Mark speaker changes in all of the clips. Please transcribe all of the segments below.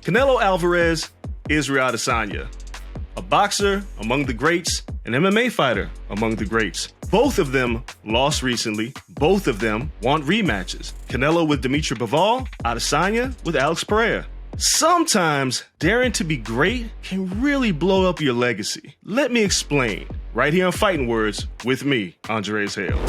Speaker 1: Canelo Alvarez, Israel Adesanya. A boxer among the greats, an MMA fighter among the greats. Both of them lost recently. Both of them want rematches. Canelo with Dimitri Bivol, Adesanya with Alex Pereira. Sometimes daring to be great can really blow up your legacy. Let me explain. Right here on Fightin Words with me, Andreas Hale.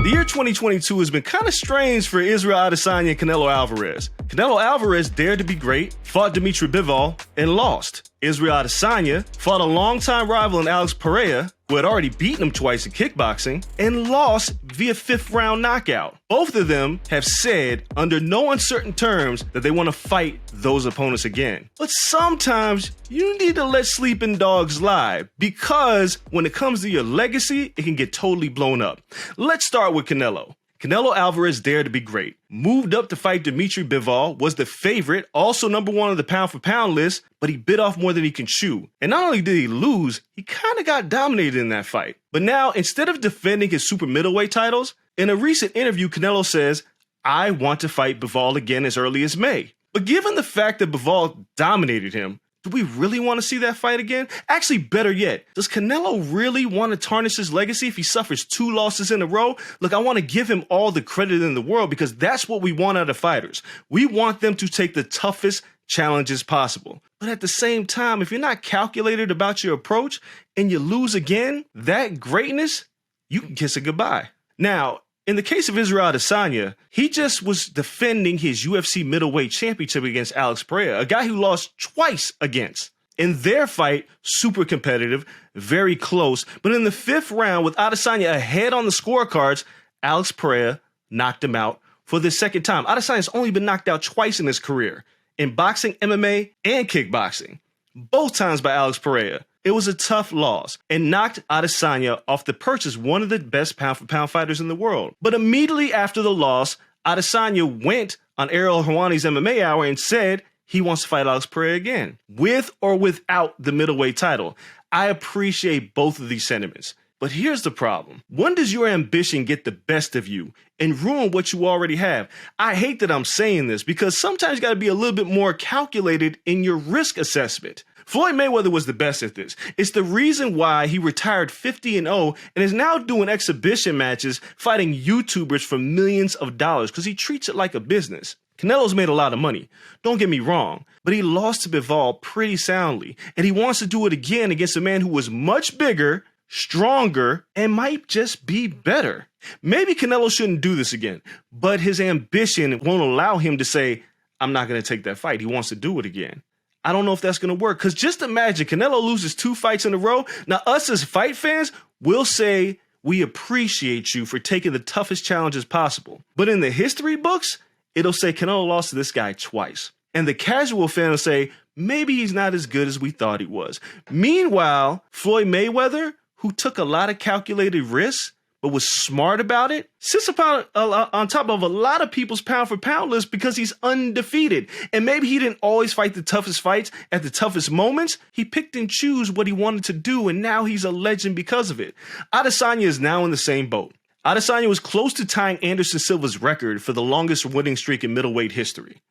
Speaker 1: The year 2022 has been kind of strange for Israel Adesanya and Canelo Alvarez. Canelo Alvarez dared to be great, fought Dimitri Bivol, and lost. Israel Adesanya fought a longtime rival in Alex Pereira, who had already beaten him twice in kickboxing, and lost via fifth-round knockout. Both of them have said, under no uncertain terms, that they want to fight those opponents again. But sometimes you need to let sleeping dogs lie, because when it comes to your legacy, it can get totally blown up. Let's start with Canelo. Canelo Alvarez dared to be great. Moved up to fight Dimitri Bivol, was the favorite, also number one on the pound-for-pound list, but he bit off more than he can chew. And not only did he lose, he kind of got dominated in that fight. But now, instead of defending his super middleweight titles, in a recent interview, Canelo says, "I want to fight Bivol again as early as May." But given the fact that Bivol dominated him, do we really want to see that fight again? Actually, better yet, does Canelo really want to tarnish his legacy if he suffers 2 losses in a row? Look, I want to give him all the credit in the world because that's what we want out of fighters. We want them to take the toughest challenges possible. But at the same time, if you're not calculated about your approach and you lose again, that greatness, you can kiss it goodbye. Now, in the case of Israel Adesanya, he just was defending his UFC middleweight championship against Alex Pereira, a guy who lost twice against. In their fight, super competitive, very close, but in the 5th round with Adesanya ahead on the scorecards, Alex Pereira knocked him out for the 2nd time. Adesanya's only been knocked out twice in his career, in boxing, MMA, and kickboxing, both times by Alex Pereira. It was a tough loss and knocked Adesanya off the perch as one of the best pound-for-pound fighters in the world. But immediately after the loss, Adesanya went on Ariel Helwani's MMA Hour and said he wants to fight Alex Pereira again, with or without the middleweight title. I appreciate both of these sentiments. But here's the problem. When does your ambition get the best of you and ruin what you already have? I hate that I'm saying this because sometimes you got to be a little bit more calculated in your risk assessment. Floyd Mayweather was the best at this. It's the reason why he retired 50-0 and is now doing exhibition matches fighting YouTubers for millions of dollars because he treats it like a business. Canelo's made a lot of money, don't get me wrong, but he lost to Bivol pretty soundly, and he wants to do it again against a man who was much bigger, stronger, and might just be better. Maybe Canelo shouldn't do this again, but his ambition won't allow him to say, I'm not going to take that fight. He wants to do it again. I don't know if that's going to work, because just imagine Canelo loses 2 fights in a row. Now, us as fight fans will say we appreciate you for taking the toughest challenges possible. But in the history books, it'll say Canelo lost to this guy twice. And the casual fan will say, maybe he's not as good as we thought he was. Meanwhile, Floyd Mayweather, who took a lot of calculated risks, but was smart about it, sits on top of a lot of people's pound-for-pound list because he's undefeated. And maybe he didn't always fight the toughest fights at the toughest moments. He picked and chose what he wanted to do, and now he's a legend because of it. Adesanya is now in the same boat. Adesanya was close to tying Anderson Silva's record for the longest winning streak in middleweight history.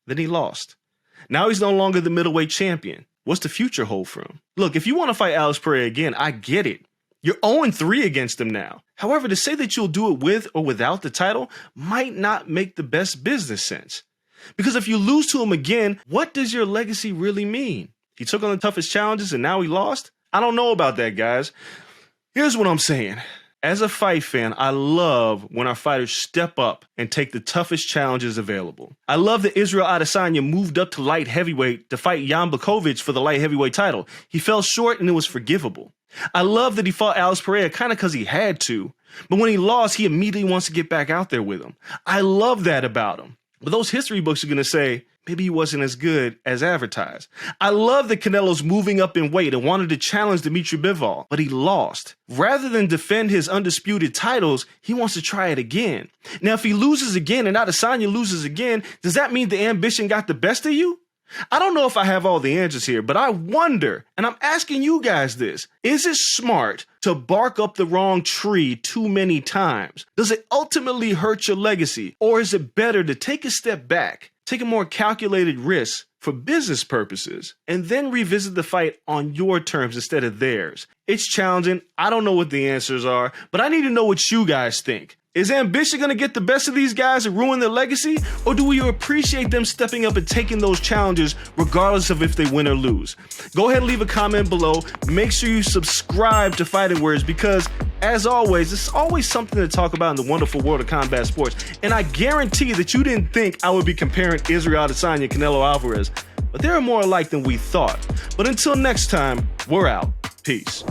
Speaker 1: Then he lost. Now he's no longer the middleweight champion. What's the future hold for him? Look, if you want to fight Alex Pereira again, I get it. You're 0-3 against him now. However, to say that you'll do it with or without the title might not make the best business sense. Because if you lose to him again, what does your legacy really mean? He took on the toughest challenges and now he lost? I don't know about that, guys. Here's what I'm saying. As a fight fan, I love when our fighters step up and take the toughest challenges available. I love that Israel Adesanya moved up to light heavyweight to fight Jan Blachowicz for the light heavyweight title. He fell short and it was forgivable. I love that he fought Alex Pereira kind of because he had to, but when he lost, he immediately wants to get back out there with him. I love that about him. But those history books are going to say, maybe he wasn't as good as advertised. I love that Canelo's moving up in weight and wanted to challenge Dimitri Bivol, but he lost. Rather than defend his undisputed titles, he wants to try it again. Now, if he loses again and Adesanya loses again, does that mean the ambition got the best of you? I don't know if I have all the answers here, but I wonder, and I'm asking you guys this, is it smart to bark up the wrong tree too many times? Does it ultimately hurt your legacy? Or is it better to take a step back, take a more calculated risk for business purposes, and then revisit the fight on your terms instead of theirs. It's challenging. I don't know what the answers are, but I need to know what you guys think. Is ambition going to get the best of these guys and ruin their legacy? Or do we appreciate them stepping up and taking those challenges regardless of if they win or lose? Go ahead and leave a comment below. Make sure you subscribe to Fightin Words because, as always, it's always something to talk about in the wonderful world of combat sports. And I guarantee that you didn't think I would be comparing Israel Adesanya and Canelo Alvarez, but they're more alike than we thought. But until next time, we're out. Peace.